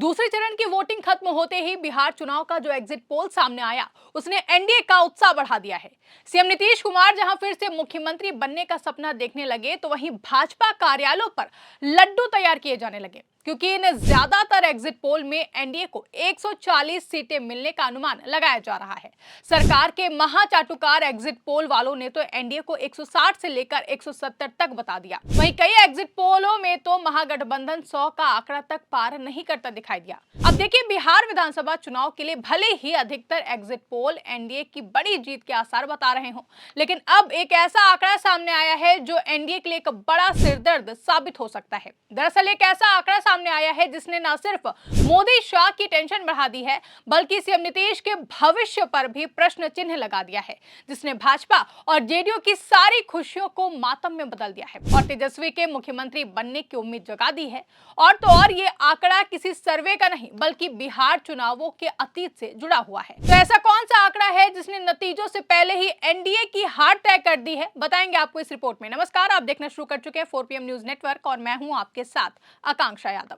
दूसरे चरण की वोटिंग खत्म होते ही बिहार चुनाव का जो एग्जिट पोल सामने आया उसने एनडीए का उत्साह बढ़ा दिया है। सीएम नीतीश कुमार जहां फिर से मुख्यमंत्री बनने का सपना देखने लगे तो वहीं भाजपा कार्यालयों पर लड्डू तैयार किए जाने लगे, क्योंकि इन ज्यादातर एग्जिट पोल में एनडीए को 140 सीटें मिलने का अनुमान लगाया जा रहा है। सरकार के महाचाटुकार एग्जिट पोल वालों ने तो एनडीए को 160 से लेकर 170 तक बता दिया। वहीं कई एग्जिट पोलों में तो महागठबंधन 100 का आंकड़ा तक पार नहीं करता दिखाई दिया। अब देखिए, बिहार विधानसभा चुनाव के लिए भले ही अधिकतर एग्जिट पोल एनडीए की बड़ी जीत के आसार बता रहे हों, लेकिन अब एक ऐसा आंकड़ा सामने आया है जो एनडीए के लिए एक बड़ा सिरदर्द साबित हो सकता है। दरअसल एक ऐसा आंकड़ा सामने आया है जिसने न सिर्फ मोदी शाह की टेंशन बढ़ा दी है, बल्कि सीएम नीतीश के भविष्य पर भी प्रश्न चिन्ह लगा दिया है, जिसने भाजपा और जेडीयू की सारी खुशियों को मातम में बदल दिया है और तेजस्वी के मुख्यमंत्री बनने की उम्मीद जगा दी है। और तो और ये आंकड़ा किसी सर्वे का नहीं बल्कि बिहार चुनावों के अतीत से जुड़ा हुआ है। तो ऐसा कौन सा आंकड़ा है जिसने नतीजों से पहले ही एनडीए की हार तय कर दी है, बताएंगे आपको इस रिपोर्ट में। नमस्कार, आप देखना शुरू कर चुके हैं 4PM न्यूज नेटवर्क और मैं हूं आपके साथ आकांक्षा यादव।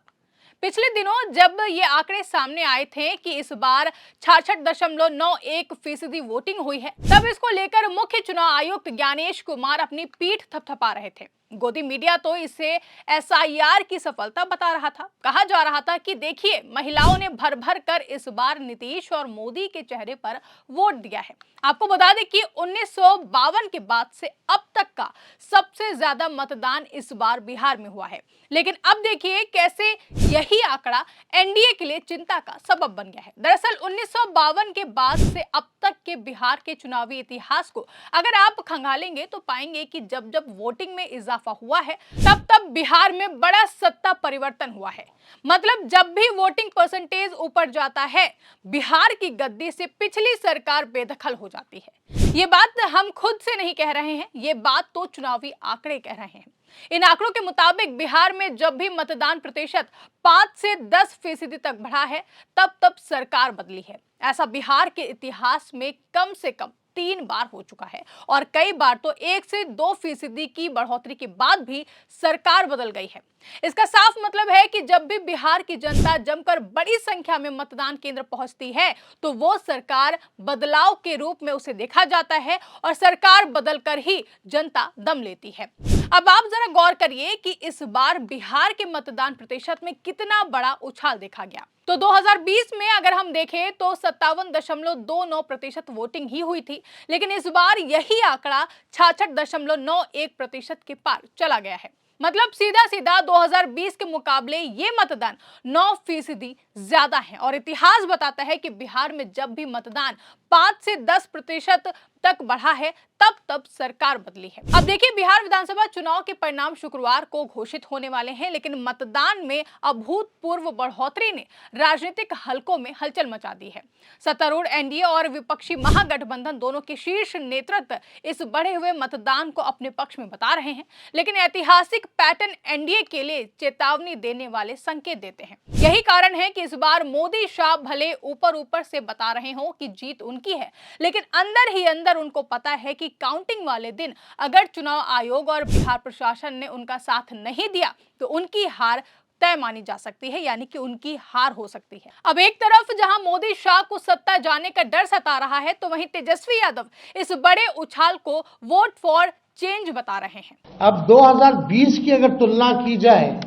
पिछले दिनों जब ये आंकड़े सामने आए थे कि इस बार 66.91% वोटिंग हुई है, तब इसको लेकर मुख्य चुनाव आयुक्त ज्ञानेश कुमार अपनी पीठ थपथपा रहे थे। गोदी मीडिया तो इसे एसआईआर की सफलता बता रहा था। कहा जा रहा था कि देखिए, महिलाओं ने भर भर कर इस बार नीतीश और मोदी के चेहरे पर वोट दिया है। आपको बता दें कि 1952 के बाद से अब तक का सबसे ज्यादा मतदान इस बार बिहार में हुआ है। लेकिन अब देखिए कैसे यही आंकड़ा एनडीए के लिए चिंता का सबब बन गया है। दरअसल 1952 के बाद से अब तक के बिहार के चुनावी इतिहास को अगर आप खंगालेंगे तो पाएंगे कि जब जब वोटिंग में इजाफा हुआ है तब तब बिहार में बड़ा सत्ता परिवर्तन हुआ है। मतलब जब भी वोटिंग परसेंटेज ऊपर जाता है, बिहार की गद्दी से पिछली सरकार बेदखल हो जाती है। ये बात हम खुद से नहीं कह रहे हैं, ये बात तो चुनावी आंकड़े कह रहे हैं। इन आंकड़ों के मुताबिक बिहार में जब भी मतदान प्रतिशत 5 से 10% तक बढ़ा है, तब तब सरकार बदली है। ऐसा बिहार के इतिहास में कम से कम 3 बार हो चुका है और कई बार तो 1 से 2% की बढ़ोतरी के बाद भी सरकार बदल गई है। इसका साफ मतलब है कि जब भी बिहार की जनता जमकर बड़ी संख्या में मतदान केंद्र पहुंचती है तो वो सरकार बदलाव के रूप में उसे देखा जाता है और सरकार बदलकर ही जनता दम लेती है। अब आप जरा गौर करिए कि इस बार बिहार के मतदान प्रतिशत में कितना बड़ा उछाल देखा गया। तो 2020 में अगर हम देखें तो 57.29% वोटिंग ही हुई थी, लेकिन इस बार यही आंकड़ा 66.91% के पार चला गया है। मतलब सीधा सीधा 2020 के मुकाबले ये मतदान 9% ज्यादा है और इतिहास बताता है कि बिहार में जब भी मतदान 5 से 10% तक बढ़ा है तब तब सरकार बदली है। अब देखिए, बिहार विधानसभा चुनाव के परिणाम शुक्रवार को घोषित होने वाले हैं, लेकिन मतदान में अभूतपूर्व बढ़ोतरी ने राजनीतिक हलकों में हलचल मचा दी है। सत्तारूढ़ एनडीए और विपक्षी महागठबंधन दोनों के शीर्ष नेतृत्व इस बढ़े हुए मतदान को अपने पक्ष में बता रहे हैं, लेकिन ऐतिहासिक पैटर्न एनडीए के लिए चेतावनी देने वाले संकेत देते हैं। यही कारण है कि इस बार मोदी शाह भले ऊपर ऊपर से बता रहे हो कि जीत उनकी है, लेकिन अंदर ही अंदर उनको पता है कि काउंटिंग वाले दिन अगर चुनाव आयोग और बिहार प्रशासन ने उनका साथ नहीं दिया तो उनकी हार तय मानी जा सकती है, यानी कि उनकी हार हो सकती है। अब एक तरफ जहां मोदी शाह को सत्ता जाने का डर सता रहा है, तो वहीं तेजस्वी यादव इस बड़े उछाल को वोट फॉर चेंज बता रहे हैं। अब 2020 की अगर तुलना की जाए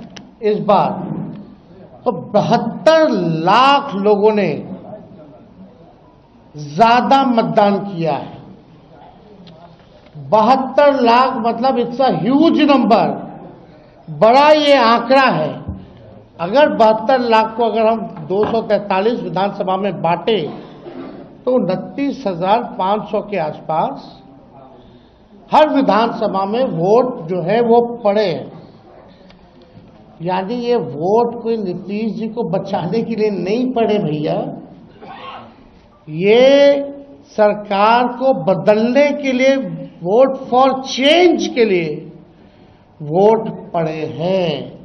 इस बार, तो 72 लाख लोगों ने ज्यादा मतदान किया है। 72 लाख मतलब इट्स अ ह्यूज नंबर, बड़ा ये आंकड़ा है। अगर 72 लाख को अगर हम 243 विधानसभा में बांटे तो 29,500 के आसपास हर विधानसभा में वोट जो है वो पड़े हैं। यानी ये वोट कोई नीतीश जी को बचाने के लिए नहीं पड़े भैया, ये सरकार को बदलने के लिए, वोट फॉर चेंज के लिए वोट पड़े हैं।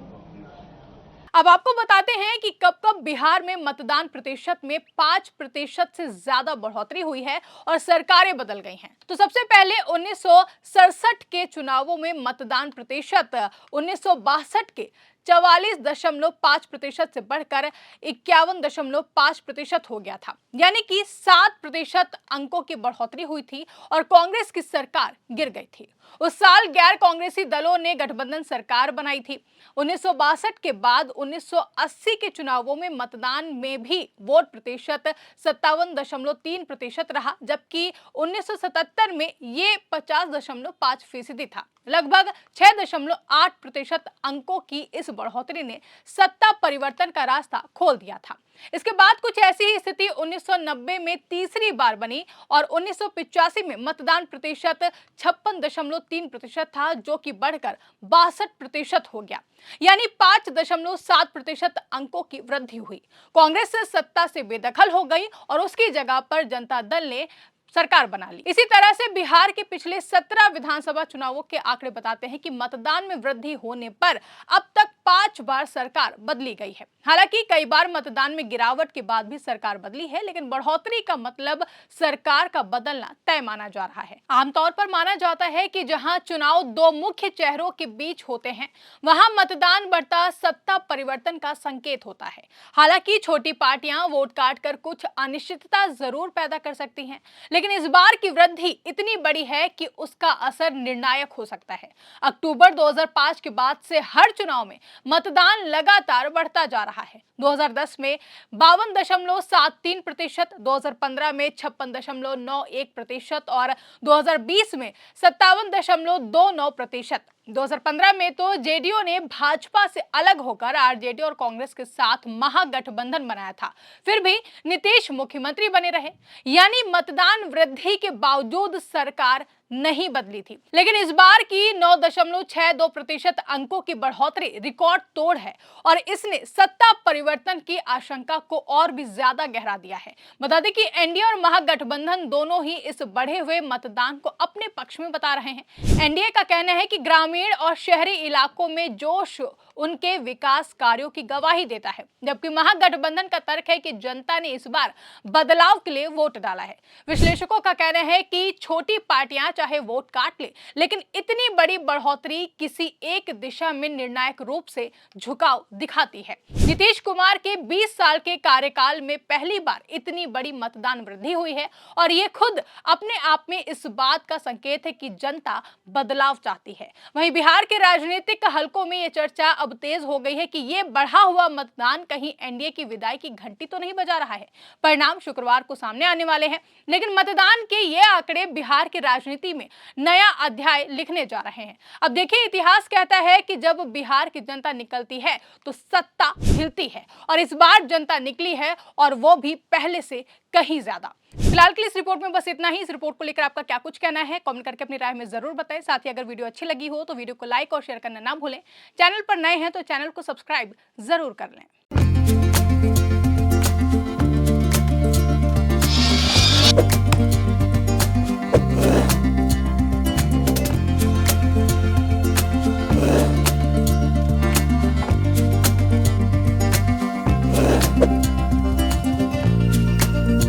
अब आपको बताते हैं कि कब कब बिहार में मतदान प्रतिशत में 5% से ज्यादा बढ़ोतरी हुई है और सरकारें बदल गई हैं। तो सबसे पहले 1967 के चुनावों में मतदान प्रतिशत 1962 के 44.5% से बढ़कर 51.5% हो गया था। यानी कि 7% अंकों की बढ़ोतरी हुई थी और कांग्रेस की सरकार गिर गई थी। उस साल गैर कांग्रेसी दलों ने गठबंधन सरकार बनाई थी। 1962 के बाद 1980 के चुनावों में मतदान में भी वोट प्रतिशत 57.3% रहा, जबकि 1977 में ये 50.5% था। लगभग 6.8% अंकों की इस बढ़ोतरी ने सत्ता परिवर्तन का रास्ता खोल दिया था। इसके बाद कुछ ऐसी ही स्थिति 1990 में तीसरी बार बनी और 1985 में मतदान प्रतिशत 56.3% था, जो कि बढ़कर 62% हो गया। यानी 5.7% अंकों की वृद्धि हुई। कांग्रेस सत्ता से बेदखल हो गई और उसकी जगह पर जनता दल ने सरकार बना ली। इसी तरह से बिहार के पिछले 17 विधानसभा चुनावों के आंकड़े बताते हैं कि मतदान में वृद्धि होने पर अब तक 5 बार सरकार बदली गई है। हालांकि कई बार मतदान में गिरावट के बाद भी सरकार बदली है, लेकिन बढ़ोतरी का मतलब सरकार का बदलना तय माना जा रहा है। आमतौर पर माना जाता है कि जहां चुनाव दो मुख्य चेहरों के बीच होते हैं, वहां मतदान बढ़ता सत्ता परिवर्तन का संकेत होता है। हालांकि छोटी पार्टियां वोट काटकर कुछ अनिश्चितता जरूर पैदा कर सकती हैं, लेकिन इस बार की वृद्धि इतनी बड़ी है कि उसका असर निर्णायक हो सकता है। अक्टूबर 2005 के बाद से हर चुनाव में मतदान लगातार बढ़ता जा रहा है। 2010 में 52.73%, 2015 में 56.91% और 2020 में 57.29%। 2015 में तो जेडीयू ने भाजपा से अलग होकर आरजेडी और कांग्रेस के साथ महागठबंधन बनाया था, फिर भी नीतीश मुख्यमंत्री बने रहे। यानी मतदान वृद्धि के बावजूद सरकार नहीं बदली थी। लेकिन इस बार की 9.62% अंकों की बढ़ोतरी रिकॉर्ड तोड़ है और इसने सत्ता परिवर्तन की आशंका को और भी ज्यादा गहरा दिया है। बता दें कि एनडीए और महागठबंधन दोनों ही इस बढ़े हुए मतदान को अपने पक्ष में बता रहे हैं। एनडीए का कहना है कि ग्रामीण और शहरी इलाकों में जोश उनके विकास कार्यों की गवाही देता है, जबकि महागठबंधन का तर्क है कि जनता ने इस बार बदलाव के लिए वोट डाला है। विश्लेषकों का कहना है कि छोटी पार्टियां चाहे वोट काट ले, लेकिन इतनी बड़ी बढ़ोतरी किसी एक दिशा में निर्णायक रूप से झुकाव दिखाती है। नीतीश कुमार के 20 साल के कार्यकाल में पहली बार इतनी बड़ी मतदान वृद्धि हुई है और ये खुद अपने आप में इस बात का संकेत है कि जनता बदलाव चाहती है। वहीं बिहार के राजनीतिक हलकों में यह चर्चा अब तेज हो गई है कि यह बढ़ा हुआ मतदान कहीं एनडीए की विदाई की घंटी तो नहीं बजा रहा है। परिणाम शुक्रवार को सामने आने वाले हैं, लेकिन मतदान के ये आंकड़े बिहार की राजनीति में नया अध्याय लिखने जा रहे हैं। अब देखिए, इतिहास कहता है कि जब बिहार की जनता निकलती है तो सत्ता हिलती है और इस बार जनता निकली है और वो भी पहले से कहीं ज्यादा। फिलहाल के लिए इस रिपोर्ट में बस इतना ही। इस रिपोर्ट को लेकर आपका क्या कुछ कहना है, कमेंट करके अपनी राय में जरूर बताएं। साथ ही अगर वीडियो अच्छी लगी हो तो वीडियो को लाइक और शेयर करना ना भूलें। चैनल पर नए हैं तो चैनल को सब्सक्राइब जरूर कर लें।